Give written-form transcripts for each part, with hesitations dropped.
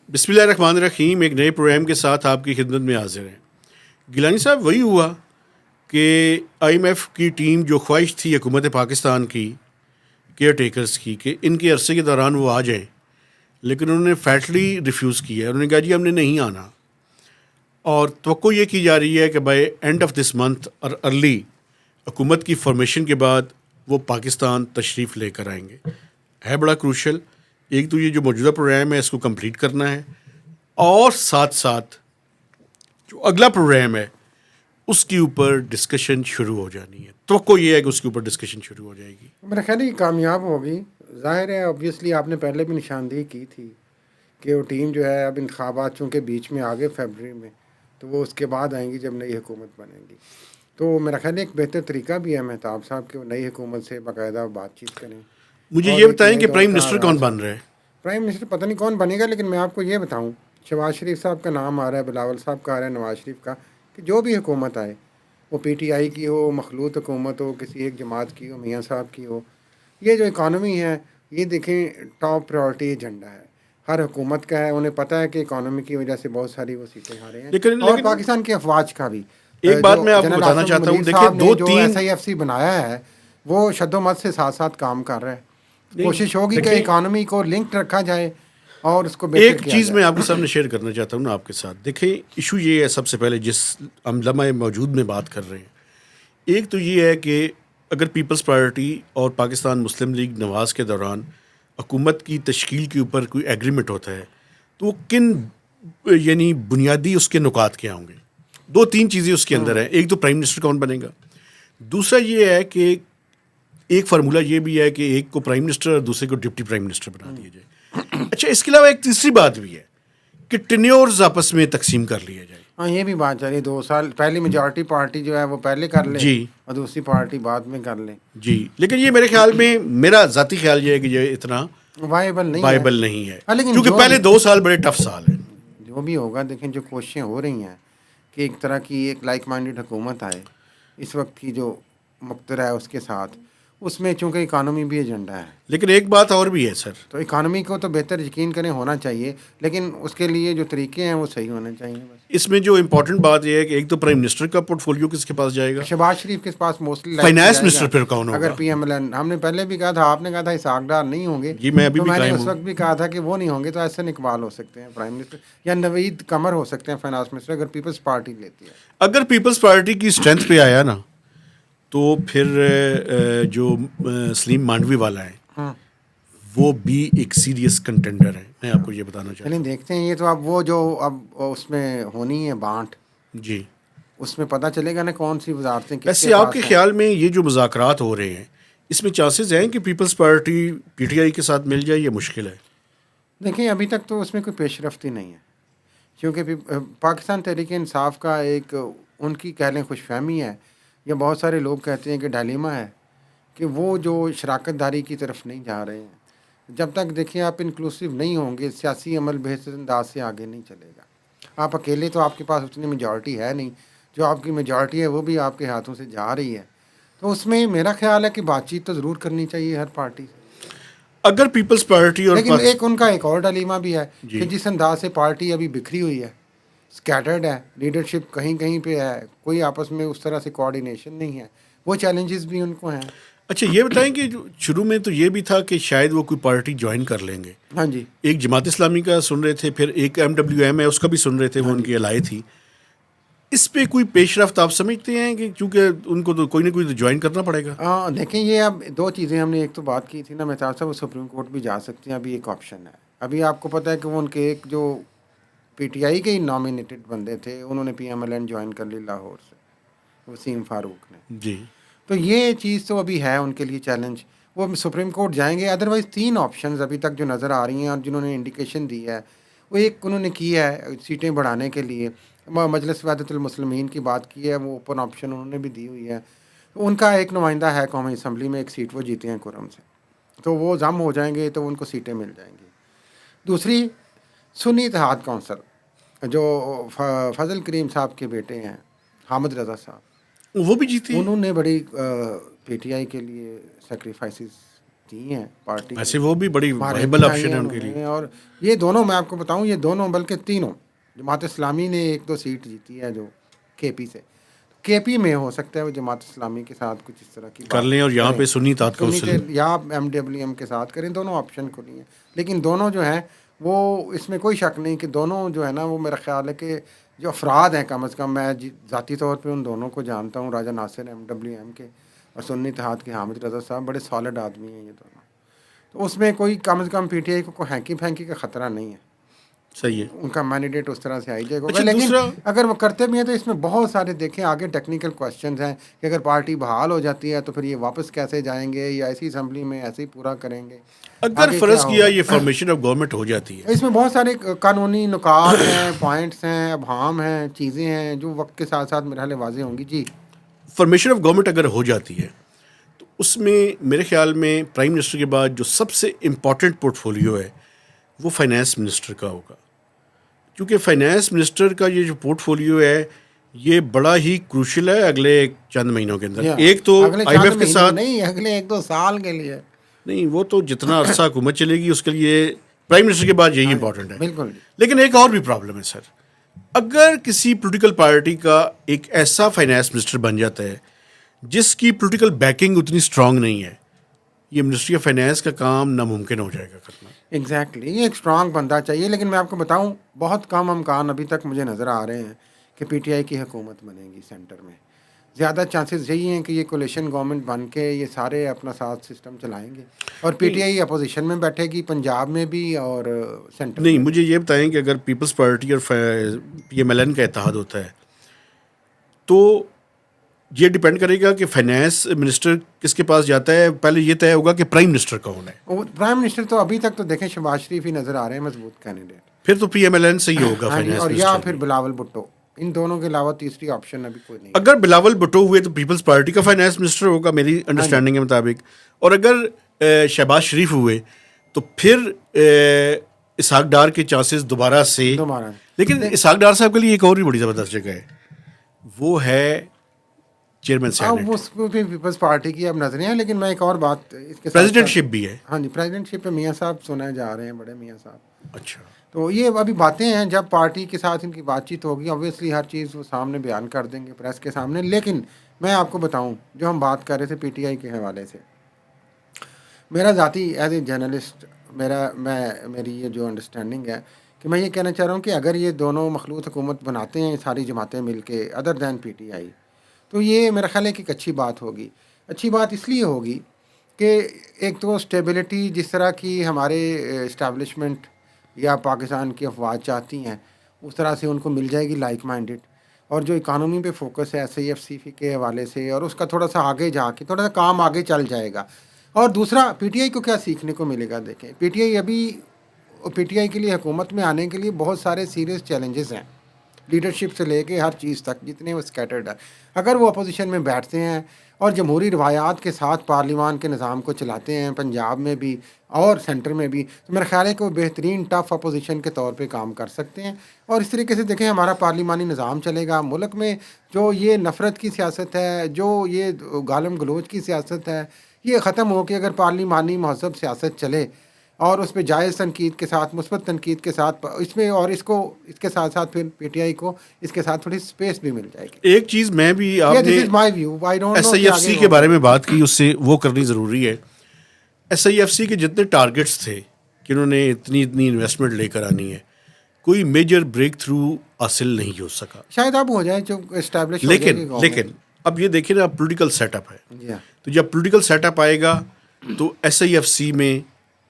بسم اللہ الرحمن الرحیم. ایک نئے پروگرام کے ساتھ آپ کی خدمت میں حاضر ہیں. گیلانی صاحب, وہی ہوا کہ آئی ایم ایف کی ٹیم جو خواہش تھی حکومت پاکستان کی کیئر ٹیکرز کی کہ ان کے عرصے کے دوران وہ آ جائیں, لیکن انہوں نے فیٹلی ریفیوز کیا ہے. انہوں نے کہا جی ہم نے نہیں آنا, اور توقع یہ کی جا رہی ہے کہ by and of this month اور ارلی حکومت کی فارمیشن کے بعد وہ پاکستان تشریف لے کر آئیں گے. ہے بڑا کروشل. ایک تو یہ جو موجودہ پروگرام ہے اس کو کمپلیٹ کرنا ہے, اور ساتھ ساتھ جو اگلا پروگرام ہے اس کے اوپر ڈسکشن شروع ہو جانی ہے. توقع یہ ہے کہ اس کے اوپر ڈسکشن شروع ہو جائے گی. میرا خیال ہے یہ کامیاب ہوگی. ظاہر ہے اوبویسلی آپ نے پہلے بھی نشاندہی کی تھی کہ وہ ٹیم جو ہے اب انتخابات چونکہ بیچ میں آگے فیبرری میں, تو وہ اس کے بعد آئیں گی جب نئی حکومت بنے گی. تو میرا خیال ہے ایک بہتر طریقہ بھی ہے مہتاب صاحب کہ وہ نئی حکومت سے باقاعدہ بات چیت کریں. مجھے اور یہ ایک بتائیں نئے کہ دور پرائم کا منسٹر کون آغاز بن ہو. رہا ہے؟ پرائم منسٹر پتہ نہیں کون بنے گا, لیکن میں آپ کو یہ بتاؤں, شہباز شریف صاحب کا نام آ رہا ہے, بلاول صاحب کا آ رہا ہے, نواز شریف کا, کہ جو بھی حکومت آئے وہ پی ٹی آئی کی ہو, مخلوط حکومت ہو, کسی ایک جماعت کی ہو, میاں صاحب کی ہو, یہ جو اکانومی ہے یہ دیکھیں ٹاپ پریورٹی ایجنڈا ہے ہر حکومت کا ہے. انہیں پتہ ہے کہ اکانومی کی وجہ سے بہت ساری وہ سیٹیں ہارے ہیں, اور لیکن پاکستان کی افواج کا بھی. ایک بات جو میں آپ کو جنرل بتانا آصف چاہتا ہوں, منیر دیکھیں صاحب نے دو جو تین ایس آئی ایف سی بنایا ہے وہ شد و مت سے ساتھ ساتھ کام کر رہا ہے. نہیں, کوشش ہوگی کہ دیکھیں اکانومی کو لنک رکھا جائے اور اس کو بہتر ایک کیا چیز جائے. میں آپ کے سامنے شیئر کرنا چاہتا ہوں نا آپ کے ساتھ. دیکھیں ایشو یہ ہے, سب سے پہلے جس ہم لمحہ موجود میں بات کر رہے ہیں, ایک تو یہ ہے کہ اگر پیپلز پارٹی اور پاکستان مسلم لیگ نواز کے دوران حکومت کی تشکیل کے اوپر کوئی ایگریمنٹ ہوتا ہے تو وہ کن یعنی بنیادی اس کے نکات کیا ہوں گے. دو تین چیزیں اس کے اندر ہیں. ایک تو پرائم منسٹر کون بنے گا, دوسرا یہ ہے کہ ایک فارمولہ یہ بھی ہے کہ ایک کو پرائم منسٹر اور دوسرے کو ڈپٹی پرائم منسٹر بنا دیا جائے. اچھا, اس کے علاوہ ایک تیسری بات بھی ہے کہ ٹینیورز آپس میں تقسیم کر لیا جائے. ہاں یہ بھی بات چل رہی ہے, 2 سال پہلی میجورٹی پارٹی جو ہے وہ پہلے کر لے جی اور دوسری پارٹی بعد میں کر لے. جی, لیکن یہ میرے خیال میں, میرا ذاتی خیال یہ ہے کہ یہ اتنا وائبل نہیں ہے. وائبل نہیں ہے, ہاں لیکن کیونکہ جو پہلے بھی 2 سال بڑے ٹف سال ہیں. جو بھی ہوگا, دیکھیں جو کوششیں ہو رہی ہیں کہ ایک طرح کی ایک لائک مائنڈیڈ حکومت آئے اس وقت کی جو مقتدر ہے اس کے ساتھ, اس میں چونکہ اکانومی بھی ایجنڈا ہے لیکن ایک بات اور بھی ہے سر, تو اکانومی کو تو بہتر یقین کریں ہونا چاہیے, لیکن اس کے لیے جو طریقے ہیں وہ صحیح ہونے چاہیے. بس اس میں جو امپورٹنٹ بات یہ ہے کہ ایک تو پرائم منسٹر کا پورٹ فولیو کس کے پاس جائے گا, شہباز شریف کے پاس موسٹلی لائک فائنانس جائے منسٹر گا. پھر کون اگر ہوگا. پی ایم ایل این, ہم نے پہلے بھی کہا تھا, آپ نے کہا تھا اسحاق ڈار نہیں ہوں گے, جی میں ابھی تو بھی میں نے قائم اس ہوں. وقت بھی کہا تھا کہ وہ نہیں ہوں گے, تو احسن اقبال ہو سکتے ہیں پرائم منسٹر, یا نوید قمر ہو سکتے ہیں فائنانس منسٹر اگر پیپلز پارٹی لیتی ہے. اگر پیپلز پارٹی کی اسٹرینتھ پہ آیا نا تو پھر جو سلیم مانڈوی والا ہے ہاں وہ بھی ایک سیریس کنٹینڈر ہے. میں آپ کو یہ بتانا چلیں چاہتا ہوں. دیکھتے ہیں. یہ تو اب وہ جو اب اس میں ہونی ہے بانٹ, جی, اس میں پتہ چلے گا نا کون سی وزارتیں کس کے ویسے آپ کے پاس ہیں. خیال میں یہ جو مذاکرات ہو رہے ہیں اس میں چانسز ہیں کہ Peoples Party P T I کے ساتھ مل جائے, یہ مشکل ہے؟ دیکھیں ابھی تک تو اس میں کوئی پیش رفت ہی نہیں ہے, کیونکہ پاکستان تحریک انصاف کا ایک ان کی کہہ لیں خوش فہمی ہے, یا بہت سارے لوگ کہتے ہیں کہ ڈائلیما ہے کہ وہ جو شراکت داری کی طرف نہیں جا رہے ہیں. جب تک دیکھیں آپ انکلوسیو نہیں ہوں گے, سیاسی عمل بہتر انداز سے آگے نہیں چلے گا. آپ اکیلے تو آپ کے پاس اتنی میجورٹی ہے نہیں, جو آپ کی میجورٹی ہے وہ بھی آپ کے ہاتھوں سے جا رہی ہے. تو اس میں میرا خیال ہے کہ بات چیت تو ضرور کرنی چاہیے ہر پارٹی سے. اگر پیپلز پارٹی اور لیکن ایک ان کا ایک اور ڈلیما بھی ہے کہ جی جس انداز سے پارٹی ابھی بکھری ہوئی ہے, اسکیٹرڈ ہے, لیڈرشپ کہیں کہیں پہ ہے, کوئی آپس میں اس طرح سے کوآرڈینیشن نہیں ہے, وہ چیلنجز بھی ان کو ہیں. اچھا یہ بتائیں کہ شروع میں تو یہ بھی تھا کہ شاید وہ کوئی پارٹی جوائن کر لیں گے. ہاں جی ایک جماعت اسلامی کا سن رہے تھے, پھر ایک ایم ڈبلیو ایم ہے اس کا بھی سن رہے تھے, وہ ہاں ان جی. کی الائے تھی. اس پہ کوئی پیش رفت آپ سمجھتے ہیں کہ چونکہ ان کو تو کوئی نہ کوئی تو جوائن کرنا پڑے گا؟ ہاں دیکھیں, یہ اب 2 چیزیں ہم نے ایک تو بات کی تھی نا مہتاب صاحب, وہ سپریم کورٹ بھی جا سکتے ہیں, ابھی ایک آپشن ہے. ابھی آپ کو پتہ ہے کہ وہ ان کے ایک جو پی ٹی آئی کے ہی نامینیٹڈ بندے تھے انہوں نے P M L N join کر لی لاہور سے, وسیم فاروق نے. جی تو یہ چیز تو ابھی ہے ان کے لیے چیلنج, وہ سپریم کورٹ جائیں گے. ادروائز 3 آپشنز ابھی تک جو نظر آ رہی ہیں اور جنہوں نے انڈیکیشن دی ہے, وہ ایک انہوں نے کی ہے سیٹیں بڑھانے کے لیے, مجلس وحدت المسلمین کی بات کی ہے, وہ اوپن آپشن انہوں نے بھی دی ہوئی ہے. تو ان کا ایک نمائندہ ہے قومی اسمبلی میں, ایک سیٹ وہ جیتے ہیں کرم سے, تو وہ ضم ہو جائیں گے تو ان کو سیٹیں مل جائیں گی. دوسری سنی اتحاد کونسل جو فضل کریم صاحب کے بیٹے ہیں حامد رضا صاحب, وہ بھی جیتے ہیں. انہوں نے بڑی پی ٹی آئی کے لیے سیکریفائسز دی ہیں پارٹی کو، ویسے وہ بھی بڑی بھارت وائبل دکھائی آپشن ہے ہیں ان کے انہوں لیے. نے، اور یہ دونوں میں آپ کو بتاؤں، یہ دونوں بلکہ تینوں، جماعت اسلامی نے 1-2 سیٹ جیتی ہے جو کے پی سے، کے پی میں ہو سکتا ہے وہ جماعت اسلامی کے ساتھ کچھ اس طرح کی کر بات لیں اور یہاں کریں، پہ سنی اتحاد سنی کونسل. یا ایم ڈبلیو ایم کے ساتھ کریں، دونوں آپشن کھلی ہیں. لیکن دونوں جو ہیں وہ، اس میں کوئی شک نہیں کہ دونوں جو ہے نا، وہ میرا خیال ہے کہ جو افراد ہیں، کم از کم میں ذاتی طور پہ ان دونوں کو جانتا ہوں، راجہ ناصر ایم ڈبلیو ایم کے اور سنی اتحاد کے حامد رضا صاحب، بڑے سالڈ آدمی ہیں یہ دونوں. تو اس میں کوئی کم از کم پی ٹی آئی کو کوئی ہینکی پھینکی کا خطرہ نہیں ہے. صحیح ہے. ان کا مینڈیٹ اس طرح سے آئی جائے گا. اچھا لیکن دوسرا, اگر وہ کرتے بھی ہیں تو اس میں بہت سارے دیکھیں آگے ٹیکنیکل کوشچنز ہیں کہ اگر پارٹی بحال ہو جاتی ہے تو پھر یہ واپس کیسے جائیں گے، یا ایسی اسمبلی میں ایسے ہی پورا کریں گے، اگر آگے کیا فرض کیا ہوگا. یہ فارمیشن آف گورنمنٹ ہو جاتی ہے, اس میں بہت سارے قانونی نکات ہیں، پوائنٹس ہیں، ابہام ہیں، چیزیں ہیں جو وقت کے ساتھ ساتھ میرے حال واضح ہوں گی. جی فارمیشن آف گورنمنٹ اگر ہو جاتی ہے تو اس میں میرے خیال میں پرائم منسٹر کے بعد جو سب سے امپورٹنٹ پورٹ فولیو ہے وہ فائنانس منسٹر کا ہوگا, کیونکہ فائنانس منسٹر کا یہ جو پورٹ فولیو ہے یہ بڑا ہی کروشل ہے اگلے چند مہینوں کے اندر. جی ایک تو اگلے آئی ایم 4 ایف کے مہینوں ساتھ نہیں، اگلے 1-2 سال کے لیے. نہیں, وہ تو جتنا عرصہ حکومت چلے گی اس کے لیے پرائم منسٹر کے بعد یہی امپورٹنٹ ہے. بالکل جی. لیکن ایک اور بھی پرابلم ہے سر, اگر کسی پولیٹیکل پارٹی کا ایک ایسا فائنانس منسٹر بن جاتا ہے جس کی پولیٹیکل بیکنگ اتنی اسٹرانگ نہیں ہے, یہ منسٹری آف فائنانس کا کام ناممکن ہو جائے گا کرنا. ایگزیکٹلی ایک اسٹرانگ بندہ چاہیے. لیکن میں آپ کو بتاؤں بہت کم امکان ابھی تک مجھے نظر آ رہے ہیں کہ پی ٹی آئی کی حکومت بنے گی سینٹر میں. زیادہ چانسز یہی ہیں کہ یہ کولیشن گورنمنٹ بن کے یہ سارے اپنا ساتھ سسٹم چلائیں گے اور پی ٹی آئی اپوزیشن میں بیٹھے گی پنجاب میں بھی اور سینٹر نہیں, میں بھی. مجھے یہ بتائیں کہ اگر پیپلز پارٹی اور پی ایم ایل این کا اتحاد ہوتا ہے تو یہ ڈپینڈ کرے گا کہ فائنانس منسٹر کس کے پاس جاتا ہے. پہلے یہ طے ہوگا کہ پرائم منسٹر کون ہے. پرائم منسٹر تو ابھی تک تو دیکھیں شہباز شریف ہی نظر آ رہے ہیں مضبوط کینڈیڈیٹ. پھر تو پی ایم ایل این سے ہی ہوگا ہاں جی, فائنانس اور یا منسٹر پھر بھی. بلاول بھٹو. ان دونوں کے علاوہ تیسری آپشن ابھی کوئی نہیں. اگر بلاول بھٹو ہوئے تو پیپلز پارٹی کا فائنانس منسٹر ہوگا میری انڈرسٹینڈنگ کے مطابق, اور اگر شہباز شریف ہوئے تو پھر اسحاق ڈار کے چانسز دوبارہ سے. دوبارہ لیکن اسحاق ڈار صاحب کے لیے ایک اور بھی بڑی زبردست جگہ ہے, وہ ہے چیئرمین اب سینٹ. اس پہ پیپلز پارٹی کی اب نظریں ہیں. لیکن میں ایک اور بات اس کے ساتھ پریزیڈنٹ شپ بھی ہے. ہاں جی, پریزیڈنٹ شپ پہ میاں صاحب سنے جا رہے ہیں, بڑے میاں صاحب. اچھا, تو یہ ابھی باتیں ہیں, جب پارٹی کے ساتھ ان کی بات چیت ہوگی اوبویسلی ہر چیز وہ سامنے بیان کر دیں گے پریس کے سامنے. لیکن میں آپ کو بتاؤں جو ہم بات کر رہے تھے پی ٹی آئی کے حوالے سے, میرا ذاتی ایز اے جرنلسٹ میری یہ جو انڈرسٹینڈنگ ہے کہ میں یہ کہنا چاہ رہا ہوں کہ اگر یہ دونوں مخلوط حکومت بناتے ہیں ساری جماعتیں مل کے ادر دین پی ٹی آئی, تو یہ میرا خیال ہے کہ ایک اچھی بات ہوگی. اچھی بات اس لیے ہوگی کہ ایک تو اسٹیبلٹی جس طرح کی ہمارے اسٹیبلشمنٹ یا پاکستان کی افواج چاہتی ہیں اس طرح سے ان کو مل جائے گی لائک مائنڈڈ. اور جو اکانومی پہ فوکس ہے ایس آئی ایف سی کے حوالے سے, اور اس کا تھوڑا سا آگے جا کے تھوڑا سا کام آگے چل جائے گا. اور دوسرا پی ٹی آئی کو کیا سیکھنے کو ملے گا, دیکھیں پی ٹی آئی ابھی پی ٹی آئی کے لیے حکومت میں آنے کے لیے بہت سارے سیریس چیلنجز ہیں, لیڈرشپ سے لے کے ہر چیز تک جتنے وہ اسکیٹرڈ ہے. اگر وہ اپوزیشن میں بیٹھتے ہیں اور جمہوری روایات کے ساتھ پارلیمان کے نظام کو چلاتے ہیں پنجاب میں بھی اور سینٹر میں بھی, تو میرا خیال ہے کہ وہ بہترین ٹف اپوزیشن کے طور پہ کام کر سکتے ہیں. اور اس طریقے سے دیکھیں ہمارا پارلیمانی نظام چلے گا ملک میں. جو یہ نفرت کی سیاست ہے, جو یہ گالم گلوچ کی سیاست ہے, یہ ختم ہو کے اگر پارلیمانی مہذب سیاست چلے اور اس پہ جائز تنقید کے ساتھ مثبت تنقید کے ساتھ اس میں, اور اس کے ساتھ ساتھ پھر پی ٹی آئی کو اس کے ساتھ تھوڑی اسپیس بھی مل جائے گی. ایک چیز میں بھی آپ نے this is my view, I don't ایس نو آئی ایف سی کے بارے میں بات کی, اس سے وہ کرنی ضروری ہے. ایس آئی ایف سی کے جتنے ٹارگٹس تھے کہ انہوں نے اتنی انویسٹمنٹ لے کر آنی ہے, کوئی میجر بریک تھرو حاصل نہیں ہو سکا. شاید اب ہو جائے جو اسٹیبلش ہو جائے گی لیکن اب یہ دیکھیں نا, پولیٹیکل سیٹ اپ ہے. جی ہاں, تو جب پولیٹیکل سیٹ اپ آئے گا تو ایس آئی ایف سی میں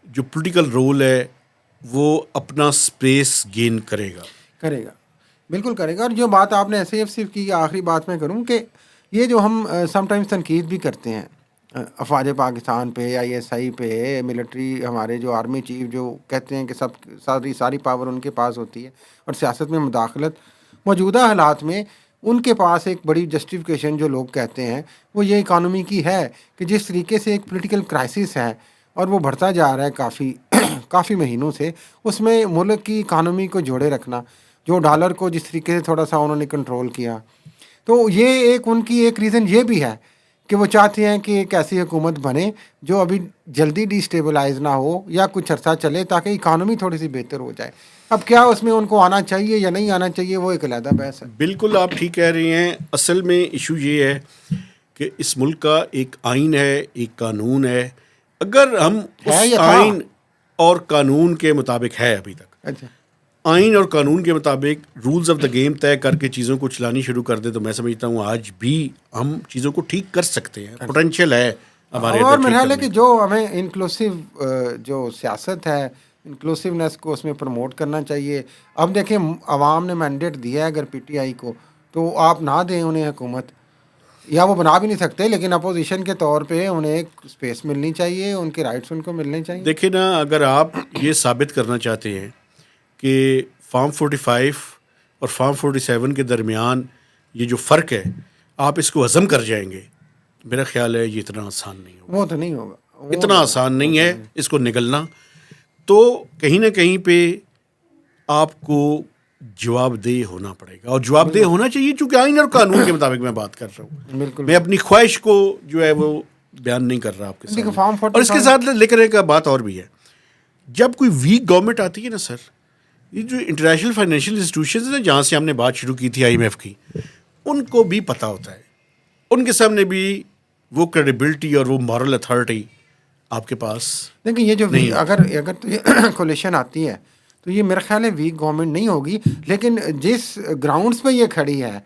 جو پولیٹیکل رول ہے وہ اپنا اسپیس گین کرے گا. بالکل کرے گا. اور جو بات آپ نے ایس آئی ایف سی کی آخری بات میں کروں کہ یہ جو ہم سم ٹائمز تنقید بھی کرتے ہیں افواج پاکستان پہ, آئی ایس آئی پہ, ملٹری ہمارے جو آرمی چیف جو کہتے ہیں کہ ساری پاور ان کے پاس ہوتی ہے اور سیاست میں مداخلت, موجودہ حالات میں ان کے پاس ایک بڑی جسٹیفیکیشن جو لوگ کہتے ہیں وہ یہ اکانومی کی ہے کہ جس طریقے سے ایک پولیٹیکل کرائسس ہے اور وہ بڑھتا جا رہا ہے کافی مہینوں سے, اس میں ملک کی اکانومی کو جوڑے رکھنا, جو ڈالر کو جس طریقے سے تھوڑا سا انہوں نے کنٹرول کیا, تو یہ ایک ان کی ایک ریزن یہ بھی ہے کہ وہ چاہتے ہیں کہ ایک ایسی حکومت بنے جو ابھی جلدی ڈی اسٹیبلائز نہ ہو یا کچھ عرصہ چلے تاکہ اکانومی تھوڑی سی بہتر ہو جائے. اب کیا اس میں ان کو آنا چاہیے یا نہیں آنا چاہیے وہ ایک علیحدہ بحث ہے. بالکل آپ ٹھیک کہہ رہی ہیں. اصل میں ایشو یہ ہے کہ اس ملک کا ایک آئین ہے, ایک قانون ہے. اگر ہم ہے اس یا تھا؟ آئین اور قانون کے مطابق ہے ابھی تک اچھا آئین اور قانون کے مطابق رولز آف دا گیم طے کر کے چیزوں کو چلانی شروع کر دے تو میں سمجھتا ہوں آج بھی ہم چیزوں کو ٹھیک کر سکتے ہیں. پوٹینشیل ہے ہمارے اور اندر میرا ٹھیک خیال ہے کرنے کہ جو ہمیں انکلوسیو جو سیاست ہے انکلوسیونیس کو اس میں پروموٹ کرنا چاہیے. اب دیکھیں عوام نے مینڈیٹ دیا ہے اگر پی ٹی آئی کو تو آپ نہ دیں انہیں حکومت, یا وہ بنا بھی نہیں سکتے, لیکن اپوزیشن کے طور پہ انہیں ایک اسپیس ملنی چاہیے, ان کے رائٹس ان کو ملنے چاہیے. دیکھیں نا, اگر آپ یہ ثابت کرنا چاہتے ہیں کہ فارم 45 اور فارم 47 کے درمیان یہ جو فرق ہے آپ اس کو ہضم کر جائیں گے, میرا خیال ہے یہ اتنا آسان نہیں ہوگا. وہ تو نہیں ہوگا, اتنا آسان نہیں ہے اس کو نگلنا. تو کہیں نہ کہیں پہ آپ کو جواب دہ ہونا پڑے گا, اور جواب دہ ہونا چاہیے چونکہ آئین اور قانون کے مطابق میں بات کر رہا ہوں. بالکل. میں اپنی خواہش کو جو ہے وہ بیان نہیں کر رہا آپ کے دیکھو سامنے. فارم اور اس کے 45 ساتھ لے کر ایک بات اور بھی ہے, جب کوئی ویک گورنمنٹ آتی ہے نا سر, یہ جو انٹرنیشنل فائنینشیل انسٹیٹیوشنز ہیں جہاں سے ہم نے بات شروع کی تھی IMF کی, ان کو بھی پتہ ہوتا ہے, ان کے سامنے بھی وہ کریڈیبلٹی اور وہ مورل اتھارٹی آپ کے پاس. دیکھیں یہ جو اگر تو یہ کولیشن آتی ہے تو یہ میرا خیال ہے ویک گورنمنٹ نہیں ہوگی, لیکن جس گراؤنڈس پہ یہ کھڑی ہے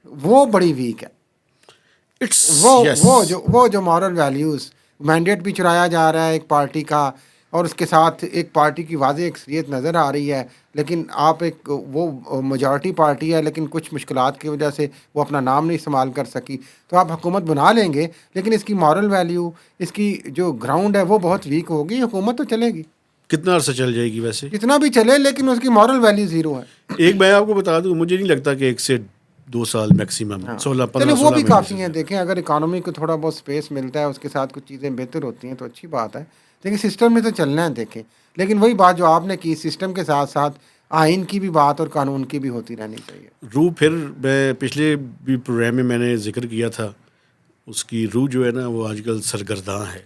وہ بڑی ویک ہے. وہ جو مورل ویلیوز, مینڈیٹ بھی چرایا جا رہا ہے ایک پارٹی کا, اور اس کے ساتھ ایک پارٹی کی واضح اکثریت نظر آ رہی ہے, لیکن آپ ایک وہ میجارٹی پارٹی ہے لیکن کچھ مشکلات کی وجہ سے وہ اپنا نام نہیں استعمال کر سکی, تو آپ حکومت بنا لیں گے لیکن اس کی مورل ویلیو, اس کی جو گراؤنڈ ہے وہ بہت ویک ہوگی. حکومت تو چلے گی, کتنا عرصہ چل جائے گی ویسے, کتنا بھی چلے, لیکن اس کی مورل ویلیو زیرو ہے. ایک میں آپ کو بتا دوں, مجھے نہیں لگتا کہ 1 سے 2 سال میکسیمم 16-15 چلے وہ بھی مہینے کافی سے. ہیں. دیکھیں اگر اکانومی کو تھوڑا بہت اسپیس ملتا ہے, اس کے ساتھ کچھ چیزیں بہتر ہوتی ہیں تو اچھی بات ہے, لیکن سسٹم میں تو چلنا ہے. دیکھیں لیکن وہی بات جو آپ نے کی, سسٹم کے ساتھ ساتھ آئین کی بھی بات اور قانون کی بھی ہوتی رہنی چاہیے. روح پھر میں پچھلے بھی پروگرام میں نے ذکر کیا تھا, اس کی روح جو ہے نا وہ آج کل سرگرداں ہے,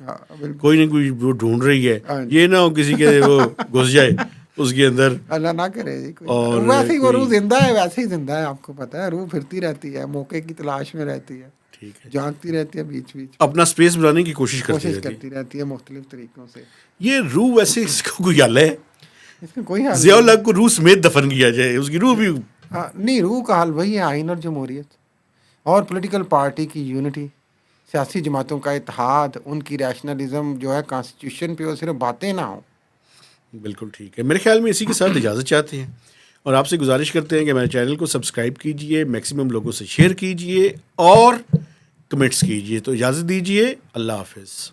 کوئی نہ کوئی وہ ڈھونڈ رہی ہے, یہ نہ ہو کسی کے وہ گھس جائے اس کے اندر. اللہ نہ کرے جی. اور ویسے ہی وہ روح زندہ ہے, ویسے ہی زندہ ہے, آپ کو پتہ ہے روح پھرتی رہتی ہے, موقع کی تلاش میں رہتی ہے, ٹھیک ہے, جانتی رہتی ہے, بیچ بیچ اپنا اسپیس بنانے کی کوشش کرتی رہتی ہے مختلف طریقوں سے. یہ روح ویسے اس کو کوئی حل ہے, اس میں کوئی حل ضیاء الحق کو روح سمیت دفن کیا جائے, اس کی روح بھی نہیں. روح کا حل وہی ہے آئین اور جمہوریت اور پولیٹیکل پارٹی کی یونٹی, سیاسی جماعتوں کا اتحاد, ان کی ریشنلزم جو ہے کانسٹیٹیوشن پہ وہ صرف باتیں نہ ہوں. بالکل ٹھیک ہے. میرے خیال میں اسی کے ساتھ اجازت چاہتے ہیں اور آپ سے گزارش کرتے ہیں کہ میرے چینل کو سبسکرائب کیجئے, میکسیمم لوگوں سے شیئر کیجئے اور کمنٹس کیجئے. تو اجازت دیجئے, اللہ حافظ.